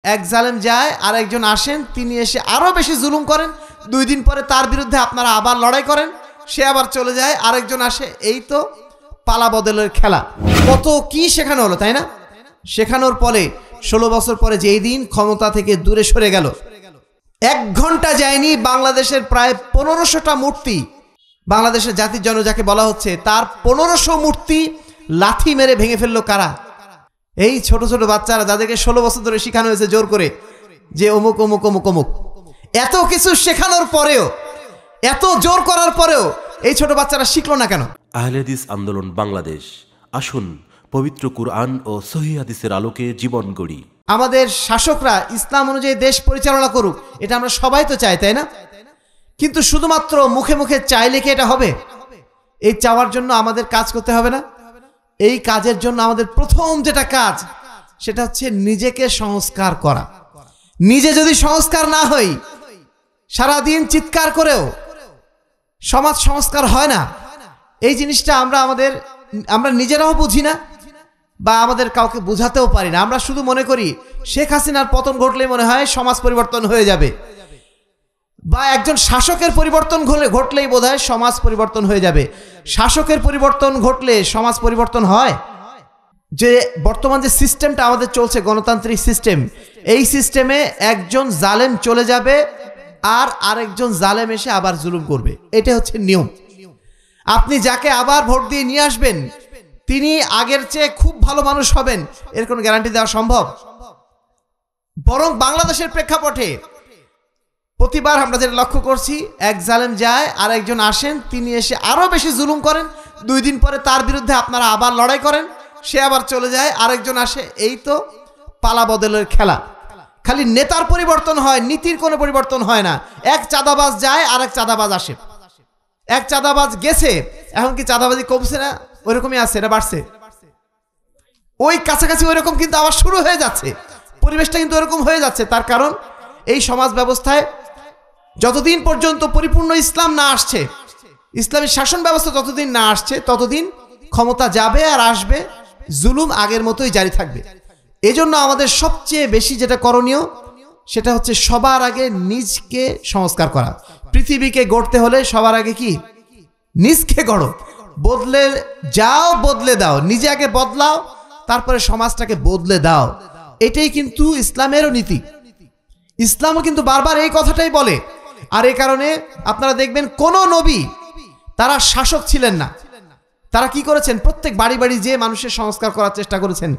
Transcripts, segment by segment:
এক জালেম যায় আর একজন আসেন, তিনি এসে আরো বেশি জুলুম করেন। 2 দিন পরে তার বিরুদ্ধে আপনারা আবার লড়াই করেন, সে আবার চলে যায়, আরেকজন আসে। এই তো পালা বদলের খেলা। কত কি শেখানো হলো, তাই না? শেখানোর পরে 16 বছর পরে যেই দিন ক্ষমতা থেকে দূরে সরে গেল, 1 ঘন্টা যায়নি বাংলাদেশের প্রায় 1500টা মূর্তি, বাংলাদেশের জাতির জনক যাকে বলা হচ্ছে, তার 1500 মূর্তি লাথি মেরে ভেঙে ফেললো কারা? এই ছোট ছোট বাচ্চারা, যাদেরকে 16 বছর ধরে শেখানো হয়েছে জোর করে যে অমুক অমুক অমুক অমুক। এত কিছু শেখানোর পরেও, এত জোর করার পরেও এই ছোট বাচ্চারা শিখলো না কেন? আহলে হাদিস আন্দোলন বাংলাদেশ, আসুন পবিত্র কুরআন ও সহিহ হাদিসের আলোকে জীবন গড়ি। আমাদের শাসকরা ইসলাম অনুযায়ী দেশ পরিচালনা করুক, এটা আমরা সবাই তো চাই, তাই না? কিন্তু শুধুমাত্র মুখে মুখে চাইলে কি এটা হবে? এই চাওয়ার জন্য আমাদের কাজ করতে হবে না? এই কাজের জন্য আমাদের প্রথম যেটা কাজ, সেটা হচ্ছে নিজেকে সংস্কার করা। নিজে যদি সংস্কার না হই, সারাদিন চিৎকার করেও সমাজ সংস্কার হয় না। এই জিনিসটা আমরা নিজেরাও বুঝি না, বা আমাদের কাউকে বোঝাতেও পারি না। আমরা শুধু মনে করি শেখ হাসিনার পতন ঘটলেই মনে হয় সমাজ পরিবর্তন হয়ে যাবে, বা একজন শাসকের পরিবর্তন ঘটলেই বোধহয় সমাজ পরিবর্তন হয়ে যাবে। শাসকের পরিবর্তন ঘটলে সমাজ পরিবর্তন হয়? যে বর্তমান যে সিস্টেমটা আমাদের চলছে, গণতান্ত্রিক সিস্টেম, এই সিস্টেমে একজন জালেম চলে যাবে আর আরেকজন জালেম এসে আবার জুলুম করবে, এটা হচ্ছে নিয়ম। আপনি যাকে আবার ভোট দিয়ে নিয়ে আসবেন, তিনি আগের চেয়ে খুব ভালো মানুষ হবেন, এর কোনো গ্যারান্টি দেওয়া সম্ভব? বরং বাংলাদেশের প্রেক্ষাপটে প্রতিবার আমরা যেটা লক্ষ্য করছি, এক জালেম যায় আর একজন আসেন, তিনি এসে আরো বেশি জুলুম করেন। 2 দিন পরে তার বিরুদ্ধে আপনারা আবার লড়াই করেন, সে আবার চলে যায়, আরেকজন আসে। এই তো পালা বদলের খেলা। খালি নেতার পরিবর্তন হয়, নীতির কোনো পরিবর্তন হয় না। এক চাঁদাবাজ যায় আর এক চাঁদাবাজ আসে। এক চাঁদাবাজ গেছে, এখন কি চাঁদাবাজি কমছে না? ওইরকমই আছে, এটা বাড়ছে। ওই কাছাকাছি ওইরকম কিন্তু আবার শুরু হয়ে যাচ্ছে, পরিবেশটা কিন্তু ওইরকম হয়ে যাচ্ছে। তার কারণ এই সমাজ ব্যবস্থায় যতদিন পর্যন্ত পরিপূর্ণ ইসলাম না আসছে, ইসলামী শাসন ব্যবস্থা যতদিন না আসছে, ততদিন ক্ষমতা যাবে আর আসবে, জুলুম আগের মতোই জারি থাকবে। এজন্য আমাদের সবচেয়ে বেশি যেটা করণীয়, সেটা হচ্ছে সবার আগে নিজকে সংস্কার করা। পৃথিবীকে গড়তে হলে সবার আগে কি? নিজকে গড়ো, বদলে যাও, বদলে দাও। নিজে আগে বদলাও, তারপরে সমাজটাকে বদলে দাও। এটাই কিন্তু ইসলামেরও নীতি। ইসলামও কিন্তু বারবার এই কথাটাই বলে। আর এই কারণে আপনারা দেখবেন কোন নবী তারা শাসক ছিলেন না। তারা কি করেছেন? প্রত্যেক বাড়ি বাড়ি যে মানুষের সংস্কার করার চেষ্টা করেছেন।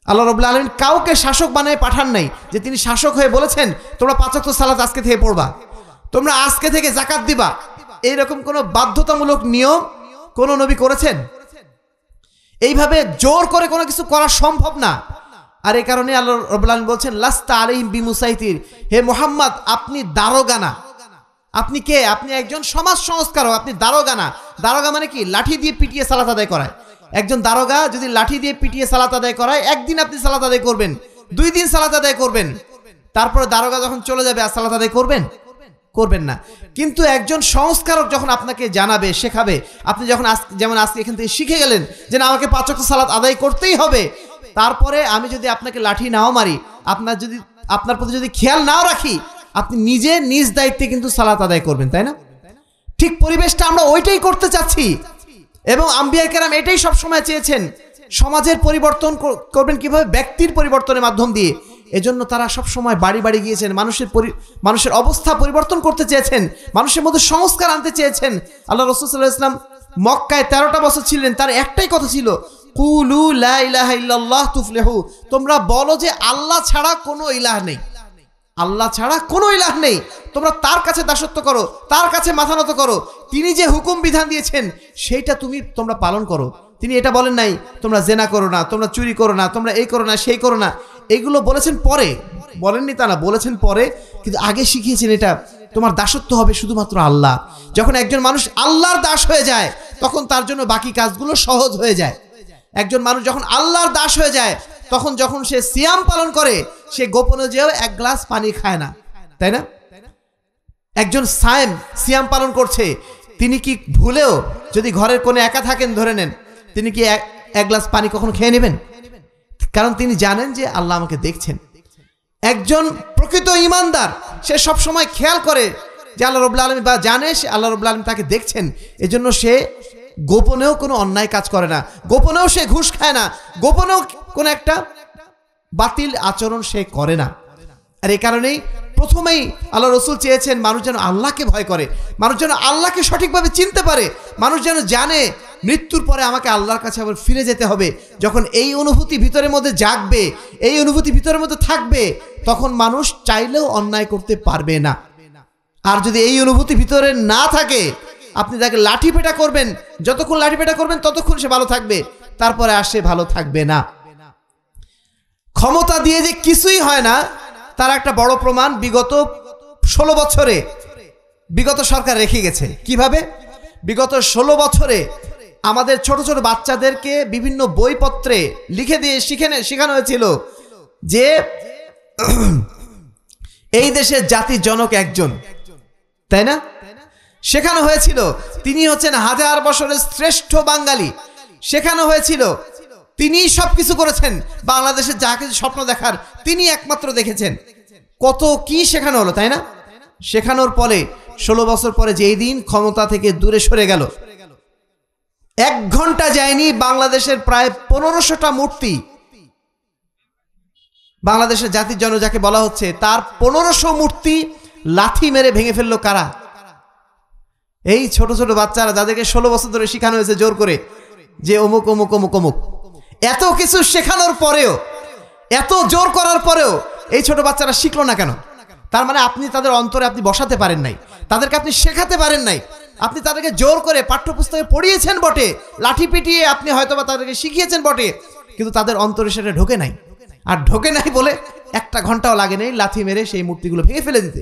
আল্লাহ রাব্বুল আলামিন কাউকে শাসক বানিয়ে পাঠান নাই যে তিনি শাসক হয়ে বলেছেন তোমরা 5 ওয়াক্ত সালাত আজকে থেকে পড়বা, তোমরা আজকে থেকে যাকাত দিবা। এইরকম কোনো বাধ্যতামূলক নিয়ম কোন নবী করেছেন? এইভাবে জোর করে কোনো কিছু করা সম্ভব না। আর এই কারণে আল্লাহ রাব্বুল আলামিন বলছেন লাস্তা আলাইহিম বিমুসাইতির, হে মুহাম্মদ আপনি দারোগা না। আপনি কে? আপনি একজন সমাজ সংস্কারক, আপনি দারোগা না। দারোগা মানে কি? লাঠি দিয়ে পিটিয়ে সালাত আদায় করায়। একজন দারোগা যদি লাঠি দিয়ে পিটিয়ে সালাত আদায় করায়, একদিন আপনি সালাত আদায় করবেন, 2 দিন সালাত আদায় করবেন, তারপরে দারোগা যখন চলে যাবে আর সালাত আদায় করবেন? করবেন না। কিন্তু একজন সংস্কারক যখন আপনাকে জানাবে, শেখাবে, আপনি যখন যেমন আজকে এখান থেকে শিখে গেলেন যে না আমাকে 5 ওয়াক্ত সালাত আদায় করতেই হবে, তারপরে আমি যদি আপনাকে লাঠি নাও মারি, আপনার প্রতি যদি খেয়াল নাও রাখি, আপনি নিজে নিজ দায়িত্বে কিন্তু সালাত আদায় করবেন, তাই না? ঠিক পরিবেশটা আমরা ওইটাই করতে চাচ্ছি, এবং আম্বিয়া কেরাম এটাই সবসময় চেয়েছেন। সমাজের পরিবর্তন করবেন কিভাবে? ব্যক্তির পরিবর্তনের মাধ্যম দিয়ে। এজন্য তারা সবসময় বাড়ি বাড়ি গিয়েছেন, মানুষের অবস্থা পরিবর্তন করতে চেয়েছেন, মানুষের মধ্যে সংস্কার আনতে চেয়েছেন। আল্লাহ রাসূল সাল্লাল্লাহু আলাইহি ওয়াসাল্লাম মক্কায় 13টা বছর ছিলেন, তার একটাই কথা ছিল, কুলু লা ইলাহা ইল্লাল্লাহ তুফলিহু, তোমরা বলো যে আল্লাহ ছাড়া কোনো ইলাহ নেই, আল্লাহ ছাড়া কোনো ইলাহ নেই। তোমরা তার কাছে দাসত্ব করো, তার কাছে মাথা নত করো। তিনি যে হুকুম বিধান দিয়েছেন সেইটা তোমরা পালন করো। তিনি এটা বলেন নাই তোমরা জেনা করো না, তোমরা চুরি করো না, তোমরা এই করো না, সেই করো না। এগুলো বলেছেন পরে, বলেননি তা না, বলেছেন পরে, কিন্তু আগে শিখিয়েছেন এটা তোমার দাসত্ব হবে শুধুমাত্র আল্লাহ। যখন একজন মানুষ আল্লাহর দাস হয়ে যায়, তখন তার জন্য বাকি কাজগুলো সহজ হয়ে যায়। একজন মানুষ যখন আল্লাহর দাস হয়ে যায়, তখন যখন সে সিয়াম পালন করে, সে গোপনে যেও 1 গ্লাস পানি খায় না, তাই না? একজন সিয়াম পালন করছে, তিনি কি ভুলেও যদি ঘরের কোণে একা থাকেন ধরে নেন, তিনি কি 1 গ্লাস পানি কখনো খেয়ে নেবেন? কারণ তিনি জানেন যে আল্লাহ আমাকে দেখছেন। একজন প্রকৃত ঈমানদার সে সব সময় খেয়াল করে যে আল্লাহ রাব্বুল আলামিন, বা জানে সে আল্লাহ রাব্বুল আলামিন তাকে দেখছেন, এজন্য সে গোপনেও কোনো অন্যায় কাজ করে না, গোপনেও সে ঘুষ খায় না, গোপনেও কোনো একটা বাতিল আচরণ সে করে না। আর এই কারণেই প্রথমেই আল্লাহ রসুল চেয়েছেন মানুষ যেন আল্লাহকে ভয় করে, মানুষ যেন আল্লাহকে সঠিকভাবে চিনতে পারে, মানুষ যেন জানে মৃত্যুর পরে আমাকে আল্লাহর কাছে আবার ফিরে যেতে হবে। যখন এই অনুভূতি ভিতরের মধ্যে জাগবে, এই অনুভূতি ভিতরের মধ্যে থাকবে, তখন মানুষ চাইলেও অন্যায় করতে পারবে না। আর যদি এই অনুভূতি ভিতরে না থাকে, আপনি তাকে লাঠি পেটা করবেন, যতক্ষণ লাঠি পেটা করবেন ততক্ষণ সে ভালো থাকবে, তারপরে আর সে ভালো থাকবে না। ক্ষমতা দিয়ে যে কিছুই হয় না তার একটা বড় প্রমাণ বিগত 16 বছরে বিগত সরকার রেখে গেছে। কিভাবে? বিগত 16 বছরে আমাদের ছোট ছোট বাচ্চাদেরকে বিভিন্ন বইপত্রে লিখে দিয়ে শেখানো হয়েছিল যে এই দেশের জাতির জনক একজন, তাই না? শেখানো হয়েছিল তিনি হচ্ছেন 1000 বছরের শ্রেষ্ঠ বাঙালি। শেখানো হয়েছিল তিনি সবকিছু করেছেন, বাংলাদেশের যা কিছু স্বপ্ন দেখার তিনি একমাত্র দেখেছেন। কত কি শেখানো হলো, তাই না? শেখানোর পরে 16 বছর পরে যেই দিন ক্ষমতা থেকে দূরে সরে গেল, 1 ঘন্টা যায়নি বাংলাদেশের প্রায় 1500টা মূর্তি, বাংলাদেশের জাতির জনক যাকে বলা হচ্ছে, তার 1500 মূর্তি লাথি মেরে ভেঙে ফেললো কারা? এই ছোট ছোট বাচ্চারা, যাদেরকে 16 বছর ধরে শেখানো হয়েছে জোর করে যে অমুক অমুক অমুক অমুক। এত কিছু শেখানোর পরেও, এত জোর করার পরেও এই ছোট বাচ্চারা শিখলো না কেন? তার মানে আপনি তাদের অন্তরে আপনি বসাতে পারেন নাই, তাদেরকে আপনি শেখাতে পারেন নাই। আপনি তাদেরকে জোর করে পাঠ্যপুস্তকে পড়িয়েছেন বটে, লাঠি পিটিয়ে আপনি হয়তোবা তাদেরকে শিখিয়েছেন বটে, কিন্তু তাদের অন্তরে সেটা ঢোকে নাই। আর ঢোকে নাই বলে 1 ঘন্টাও লাগে নাই লাথি মেরে সেই মূর্তিগুলো ভেঙে ফেলে দিতে।